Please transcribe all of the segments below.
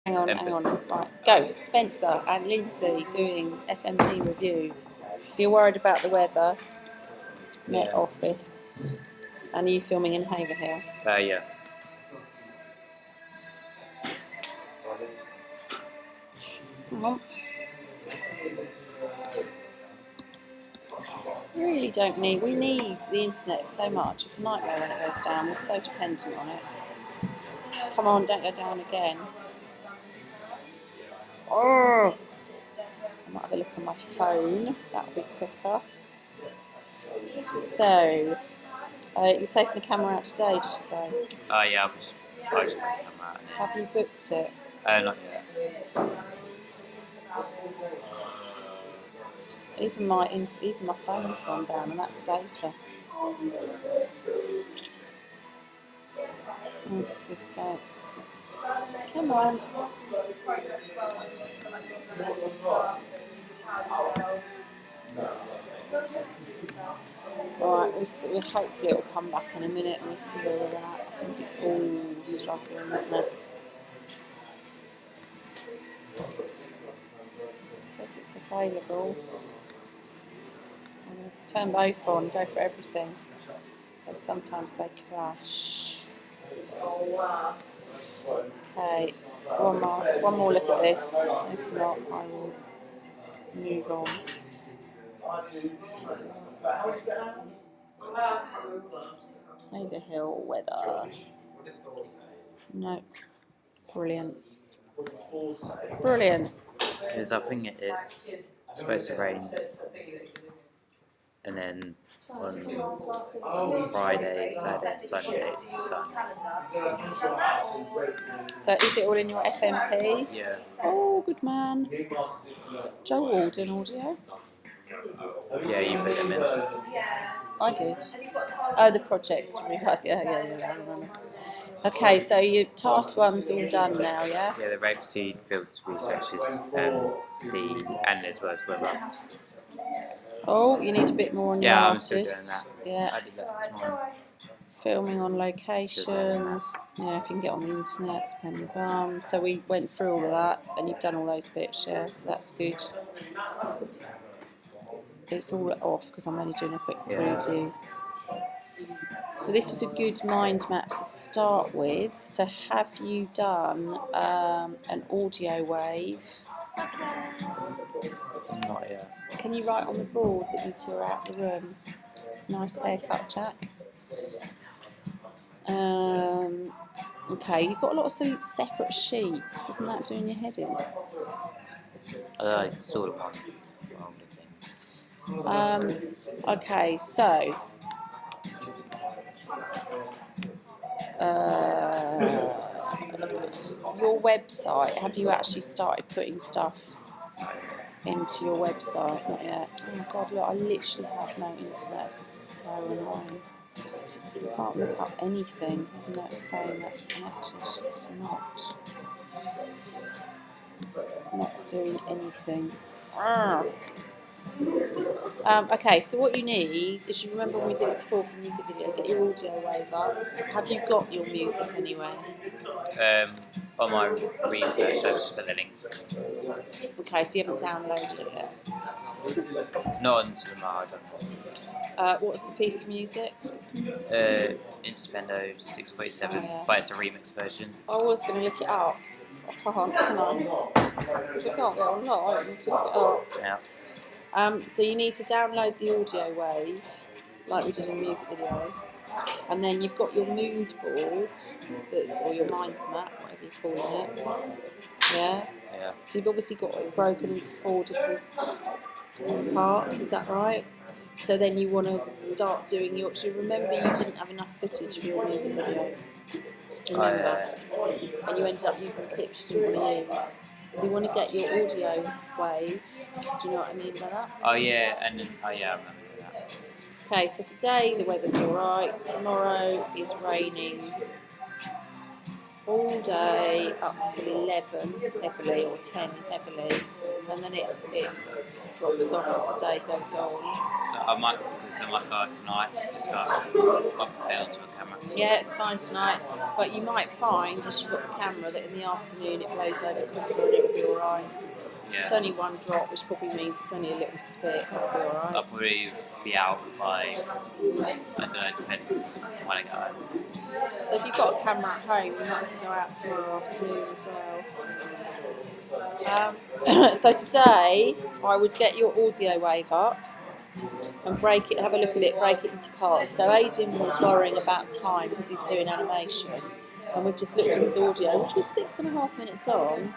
Hang on. Right, go. Spencer and Lindsay doing FMP review. So you're worried about the weather, Met Office, and are you filming in Haverhill? Yeah. Come on. Really don't need. We need the internet so much. It's a nightmare when it goes down. We're so dependent on it. Come on, don't go down again. Oh! I might have a look on my phone. That'll be quicker. So, you're taking the camera out today, did you say? Yeah, I'll just come out. Have you booked it? Not yet. Even my phone's gone down, and that's data. Oh, good sake. Come on. Alright, hopefully it'll come back in a minute and we'll see where we're at. I think it's all struggling, isn't it? It says it's available. I'm going to turn both on, go for everything. But sometimes they clash. Okay, one more look at this. If not, I will move on. Haverhill weather. No. Brilliant. Because I think it's supposed to rain, and then on Friday, Saturday, Sunday, it's sun. So is it all in your FMP? Yeah. Oh, good man. Joe Walden audio? Yeah, you put them in. I did. Oh, the projects to me. Yeah, I remember. Okay, so your task one's all done now, yeah? Yeah, the rapeseed fields research is and as well as weather. Oh, you need a bit more on your I'm artist. still doing that. Yeah. I did that this morning. Filming on locations. Yeah, if you can get on the internet, it's pen the bum. So we went through all of that, and you've done all those bits, yeah, so that's good. It's all off because I'm only doing a quick preview. So this is a good mind map to start with. So have you done an audio wave? Not yet. Can you write on the board that you tore out the room? Nice haircut, Jack. Okay, you've got a lot of separate sheets. Isn't that doing your head in? It's sort of one. Okay, so your website, have you actually started putting stuff into your website? Not yet. Oh my god, look, I literally have no internet. This is so annoying. I can't look up anything, even though it's saying that's connected. It's not. It's not doing anything. Okay, so what you need is, you remember when we did it before for music video, get your audio wave up. Have you got your music anywhere? On my research, I've just put the links. Okay, so you haven't downloaded it yet? Not onto the hard drive. What's the piece of music? Inspendo 647, but it's a remix version. I was going to look it up. I can't, can I? Because I can't get online to look it up. Yeah. So you need to download the audio wave, like we did in the music video, and then you've got your mood board, or your mind map, whatever you're calling it. Yeah. Yeah. So you've obviously got it broken into 4 different parts. Is that right? So then you want to start doing your. So remember, you didn't have enough footage for your music video. Remember, and you ended up using clips you didn't want to use. So you want to get your audio wave. Do you know what I mean by that? I remember that. Okay, so today the weather's alright. Tomorrow is raining all day up till 11 heavily or 10 heavily, and then it drops off as the day goes on. So I might go out tonight, just got prepared to a camera. Yeah, it's fine tonight, but you might find as you've got the camera that in the afternoon it blows over quicker and it'll be alright. Yeah. It's only one drop, which probably means it's only a little spit. It'll be alright. I'll probably be out by, I don't know, depends when I get home. So if you've got a camera at home, you might as well go out tomorrow afternoon as well. So today, I would get your audio wave up and break it, have a look at it, break it into parts. So Aidan was worrying about time because he's doing animation. And we've just looked at his audio, which was 6.5 minutes long,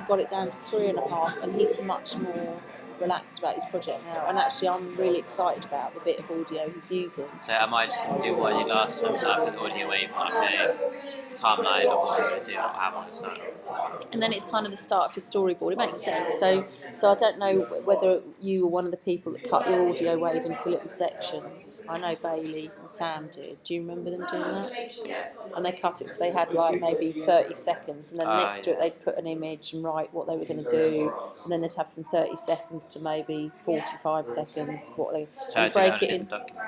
got it down to 3.5, and he's much more relaxed about his project now. And actually, I'm really excited about the bit of audio he's using. So I might just do what I did last time, so I put the audio wave like a timeline of what I'm going to do, or how I'm going to start. And then it's kind of the start of your storyboard. It makes sense. So I don't know whether you were one of the people that cut your audio wave into little sections. I know Bailey and Sam did. Do you remember them doing that? And they cut it so they had like maybe 30 seconds, and then next to it they'd put an image and write what they were going to do, and then they'd have from 30 seconds to maybe 45 seconds what they break it in.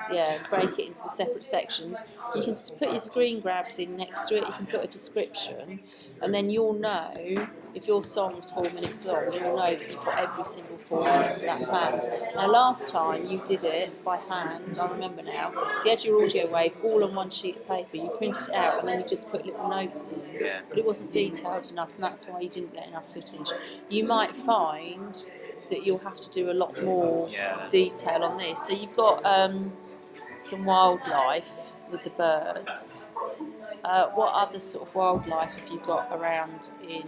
Yeah, break it into the separate sections. You can put your screen grabs in next to it. You can put a description, and then you'll know if your song's 4 minutes long. You'll know that you've got every single 4 minutes of that planned. Now, last time you did it by hand. I remember now. So you had your audio wave all on one sheet of paper. You printed it out, and then you just put little notes in. Yeah. But it wasn't detailed enough, and that's why you didn't get enough footage. You might find that you'll have to do a lot more detail on this. So you've got some wildlife with the birds. What other sort of wildlife have you got around in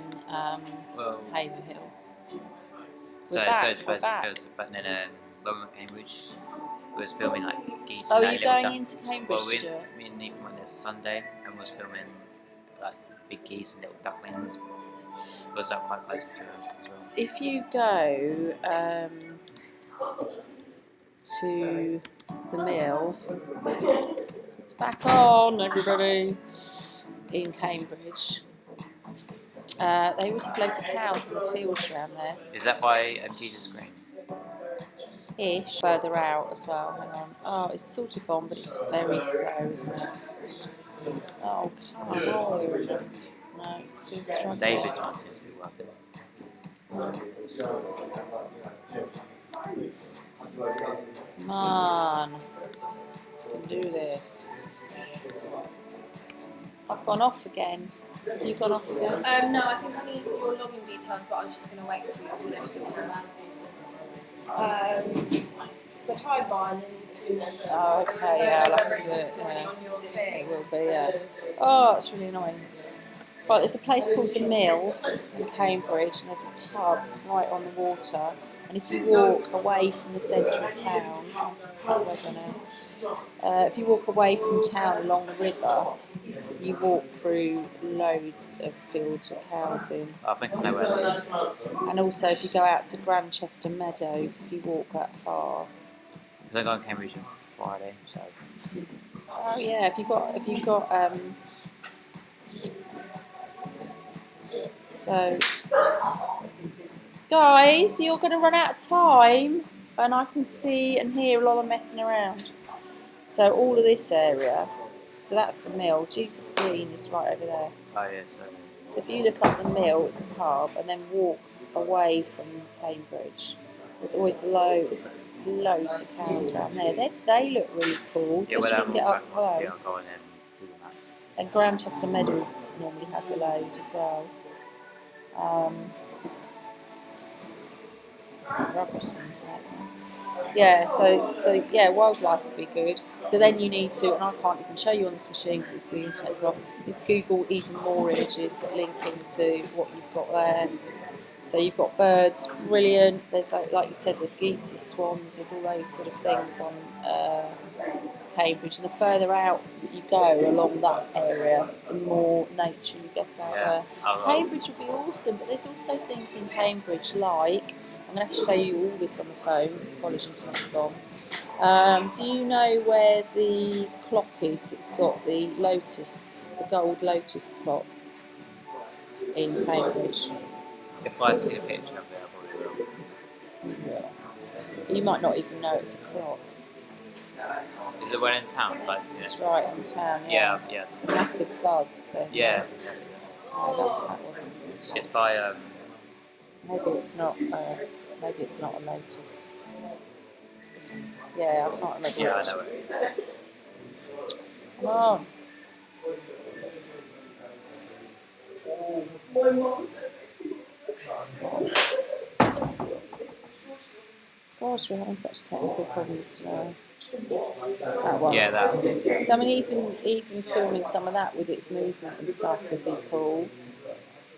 Haverhill? So I suppose because when we were in Cambridge, we was filming like geese. Oh, and are you going into Cambridge to do it? Me and Nathan went there Sunday and was filming like big geese and little ducklings. It was up quite close to them as well. If you go to the mill, it's back on, everybody, in Cambridge. They always have loads of cows in the fields around there. Is that by Jesus Green? Ish, further out as well. Hang on. Oh, it's sort of on, but it's very slow, isn't it? Oh, come on. No, it's still struggling. David's one seems to be working. Come on. You can do this. I've gone off again. Have you gone off again? No, I think I need your login details, but I was just going to wait until you're finished doing that. So try buying and do that. Oh, okay, yeah, I'll have to do it. Yeah. On your thing. It will be, yeah. Oh, it's really annoying. Right, there's a place called The Mill in Cambridge, and there's a pub right on the water. And if you walk away from the centre of town, if you walk away from town along the river, you walk through loads of fields with cows in. I think I know where that is. And also, if you go out to Grantchester Meadows, if you walk that far. Because I go to Cambridge on Friday, so. Oh yeah, if you got so guys, you're going to run out of time, and I can see and hear a lot of messing around. So all of this area, so that's the mill. Jesus Green is right over there. Oh yeah, So if you look up the mill, it's a pub, and then walk away from Cambridge. There's always loads of cows around there. They look really cool, especially when you get up close. Yeah, I'll go in and do that. And Grantchester Meadows normally has a load as well. Some rubbish into that. Yeah, so yeah, wildlife would be good. So then you need to, and I can't even show you on this machine because it's the internet's off. Is Google even more images that link into what you've got there. So you've got birds, brilliant. There's like you said, there's geese, there's swans, there's all those sort of things on Cambridge. And the further out that you go along that area, the more nature you get out there. Cambridge would be awesome, but there's also things in Cambridge like, I'm going to have to show you all this on the phone because college internet's gone. Do you know where the clock is that's got the lotus, the gold lotus clock? in Cambridge. If I see a picture of it, I probably will. You will. You might not even know it's a clock. Is it one in town? Like, It's right in town, yeah, yes. A massive bug thing. Yeah, that's it. No, that wasn't good. It's by Maybe it's not. Maybe it's not a Lotus. This one. Yeah, I can't remember. yeah, I which. know it is. Come on. Gosh, we're having such technical problems today. That one. Yeah, that. So I mean, even filming some of that with its movement and stuff would be cool.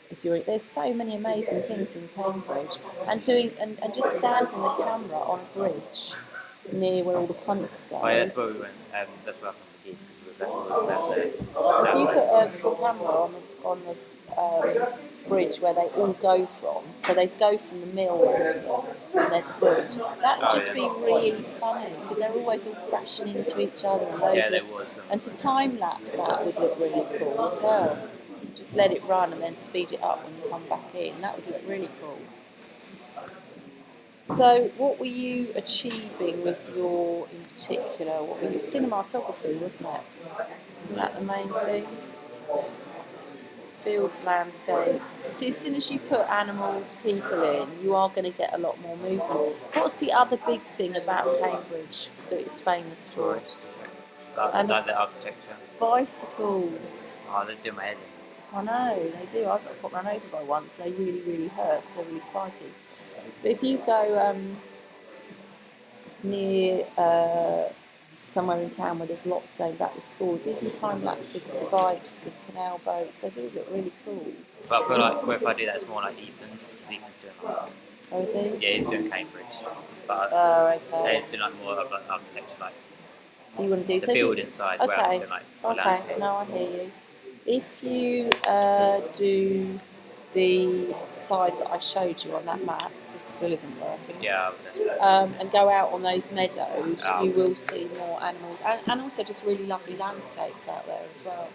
If you're, there's so many amazing things in Cambridge, and just standing the camera on a bridge near where all the punts go. Oh, yeah, that's where we went. That's where I found the geese because was that there. If you put a camera on the bridge where they all go from, so they go from the mill and there's a bridge, that would just be really funny because they're always all crashing into each other and loads Yeah, of, there was. and to time lapse that would look really cool as well. Just let it run and then speed it up when you come back in. That would look really cool. So, what were you achieving with your, in particular, what were your cinematography, wasn't it? Isn't that the main thing? Fields, landscapes. So as soon as you put animals, people in, you are going to get a lot more movement. What's the other big thing about Cambridge that it's famous for? Tourist, like the architecture. Bicycles. Oh, they're doing my head in. I know, they do. I've got run over by once. They really, really hurt because they're really spiky. But if you go near somewhere in town where there's lots going backwards, forwards, even time lapses of the bikes, the canal boats, they do look really cool. But I feel like if I do that, it's more like Ethan's. Because Ethan's doing like. Oh, is he? Yeah, he's doing Cambridge. But Oh, okay. yeah, he's doing like more of like architecture, like So you want to do the building side, where I'm doing like the landscape. No, I hear you. If you do the side that I showed you on that map, because it still isn't working, Yeah, that's and go out on those meadows, you will see more animals and also just really lovely landscapes out there as well.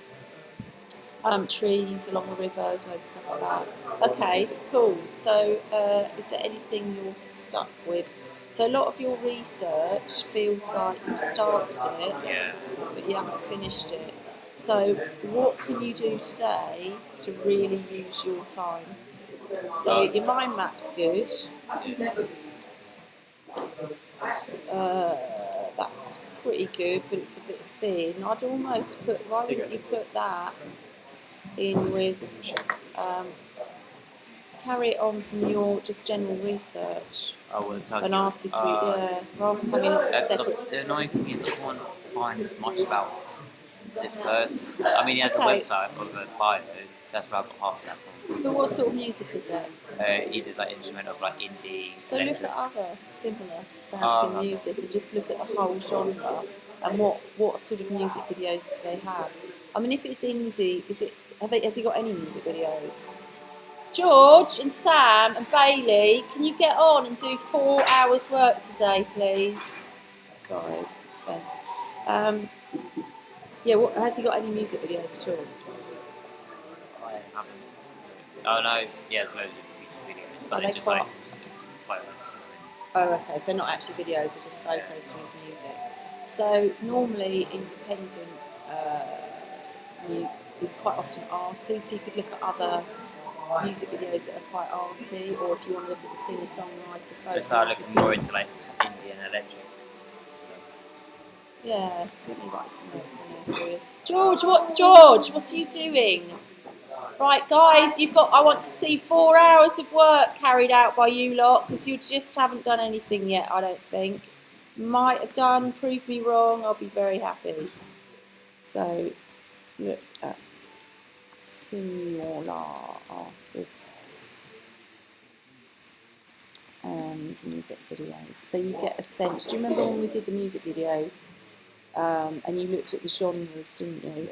Trees along the rivers, loads of stuff like that. Okay, cool. So is there anything you're stuck with? So a lot of your research feels like you've started it, yeah. but you haven't finished it. So what can you do today to really use your time? So your mind map's good. That's pretty good, but it's a bit thin. I'd almost put, why wouldn't you put that in with, carry it on from your just general research. Oh, well, An artist, yeah, rather than having lots of separate. The annoying thing is I can't find much about this person. I mean, he has a website of a bio. That's where I got half of that from. But what sort of music is it? He does like instrumental, like indie. So look at other similar sounding music and just look at the whole genre and what sort of music videos they have. I mean, if it's indie, has he got any music videos? George and Sam and Bailey, can you get on and do 4 hours work today, please? Sorry, Spence. Yeah, has he got any music videos at all? I haven't. Oh no, yeah, there's loads of music videos, but Are it's they just quite- like photos. Oh, okay, so not actually videos, they're just photos to his music. So normally independent is quite often arty, so you could look at other music videos that are quite arty, or if you want to look at the singer-songwriter folk Just start music. looking more into like indie and electric stuff. Yeah, so let me write some notes on here for you. George, what are you doing? Right, guys, I want to see 4 hours of work carried out by you lot, because you just haven't done anything yet, I don't think. Might have done, prove me wrong, I'll be very happy. So, look at similar artists and music videos. So you get a sense. Do you remember when we did the music video and you looked at the genres, didn't you?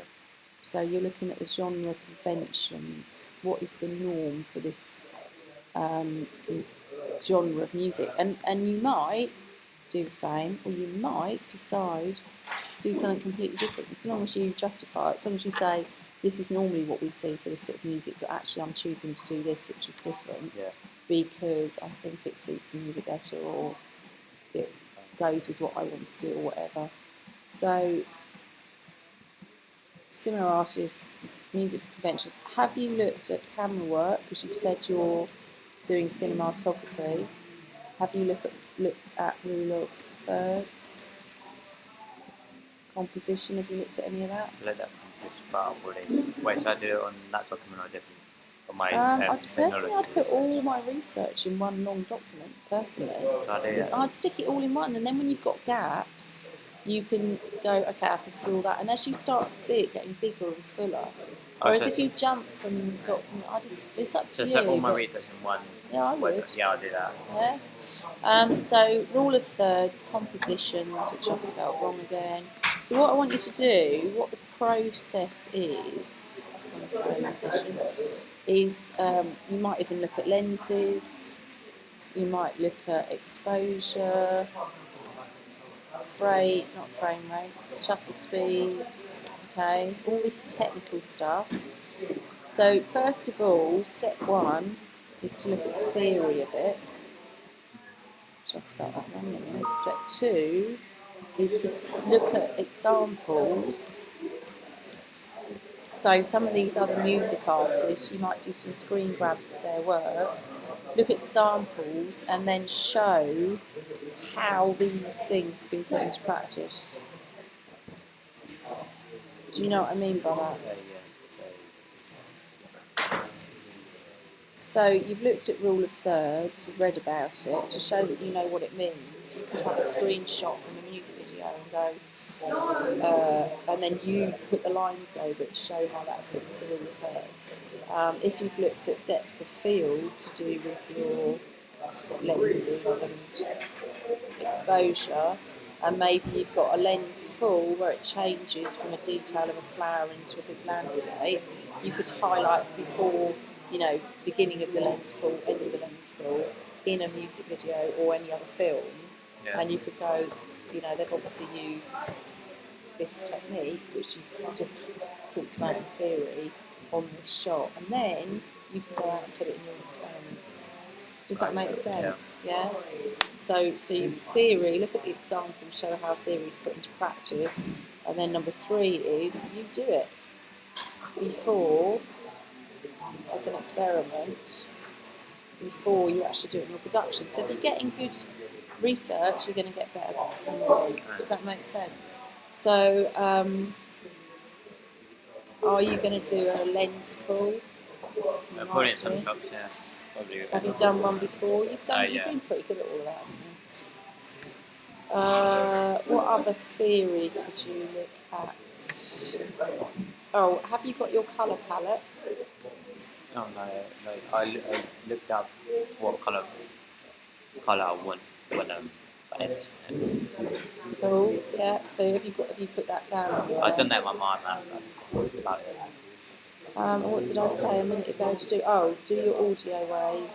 So you're looking at the genre conventions. What is the norm for this genre of music? And you might do the same, or you might decide to do something completely different, as long as you justify it, as long as you say, this is normally what we see for this sort of music, but actually I'm choosing to do this, which is different, Yeah. because I think it suits the music better, or it goes with what I want to do, or whatever. So, similar artists, music conventions. Have you looked at camera work? Because you've said you're doing cinematography. Have you looked at rule of thirds? Composition, have you looked at any of that? Let that composition part already. Wait, should I do it on that document or different? On my Personally, I'd put research? all my research in one long document, personally. I'd I'd stick it all in one, and then when you've got gaps, you can go, okay, I can fill that. And as you start to see it getting bigger and fuller, whereas if you jump from document, it's up to so you. set all my but- research in one. Yeah, I would. Yeah, I'll do that. Yeah. So rule of thirds, compositions, which I've spelt wrong again. So what I want you to do, what the process is, you might even look at lenses, you might look at exposure, not frame rates, shutter speeds, okay, all this technical stuff. So first of all, step one is to look at the theory of it. Should I spell that wrong? Step two is to look at examples. So some of these other music artists, you might do some screen grabs of their work, look at examples, and then show how these things have been put into practice. Do you know what I mean by that? So you've looked at rule of thirds, you've read about it, to show that you know what it means. You could have a screenshot from a music video and go, and then you put the lines over it to show how that fits the rule of thirds. If you've looked at depth of field to do with your lenses and exposure, and maybe you've got a lens pull where it changes from a detail of a flower into a big landscape, you could highlight before, beginning of the lens pull, end of the lens pull in a music video or any other film, and you could go, they've obviously used this technique, which you've just talked about in theory, on this shot, and then you can go out and put it in your experiments. Does that make sense? Yeah. So you theory, look at the example, show how theory is put into practice, and then number 3 is you do it before, as an experiment, before you actually do it in your production. So if you're getting good research, you're going to get better. Does that make sense? So are you going to do a lens pull? Probably in some shops, yeah. Probably. Have you done one before? You've been pretty good at all of that, haven't you? What other theory could you look at? Oh, have you got your colour palette? No. I looked up what colour I want when edit. Cool. Yeah. So have you put that down? I've done that in my mind. That's about it. What did I say a minute ago to do? Oh, do your audio wave.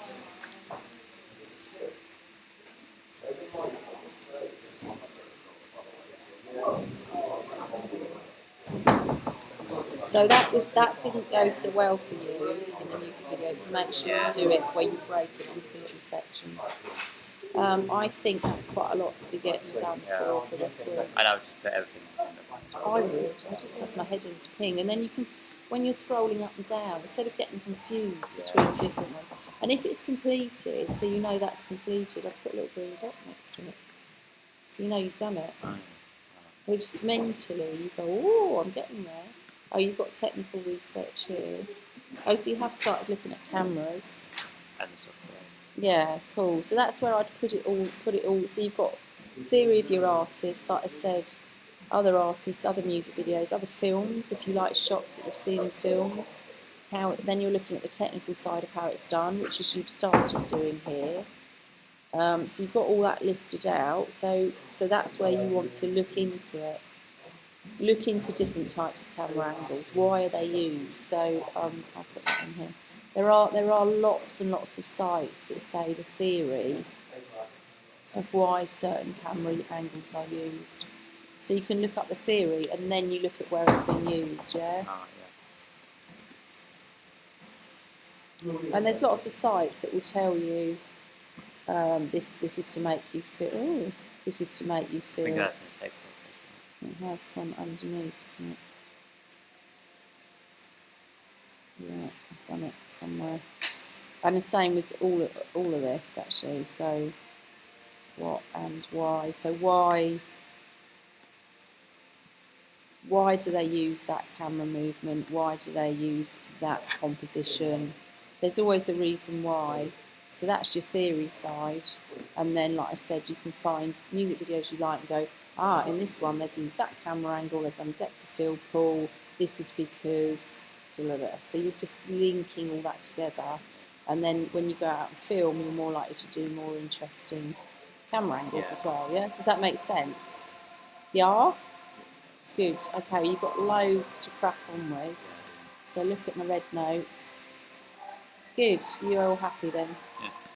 So that didn't go so well for you in the music video. So make sure you do it where you break it into little sections. I think that's quite a lot to be getting done for this work. And I would just put everything in the I would. It just does my head into ping, and then you can, when you're scrolling up and down, instead of getting confused between the different ones. And if it's completed, so you know that's completed, I've put a little green dot next to it, so you know you've done it. Or just mentally, you go, oh, I'm getting there. Oh, you've got technical research here. Oh, so you have started looking at cameras. And the software. Yeah, cool. So that's where I'd put it all. So you've got theory of your artists, like I said, other artists, other music videos, other films, if you like shots that you've seen in films. Then you're looking at the technical side of how it's done, which is you've started doing here. So you've got all that listed out. So that's where you want to look into it. Look into different types of camera angles. Why are they used? So I'll put that in here. There are lots and lots of sites that say the theory of why certain camera angles are used. So you can look up the theory and then you look at where it's been used, yeah? And there's lots of sites that will tell you this is to make you feel. Ooh, this is to make you I think feel. that's in the text box, isn't It has gone underneath, isn't it? Yeah, I've done it somewhere. And the same with all of this actually. So what and why? So why do they use that camera movement? Why do they use that composition? There's always a reason why. So that's your theory side. And then, like I said, you can find music videos you like and go, in this one they've used that camera angle, they've done depth of field pull, this is because, so you're just linking all that together. And then when you go out and film, you're more likely to do more interesting camera angles as well, yeah? Does that make sense? Yeah? Good. Okay, well, you've got loads to crack on with. So look at my red notes. Good. You're all happy then? Yeah.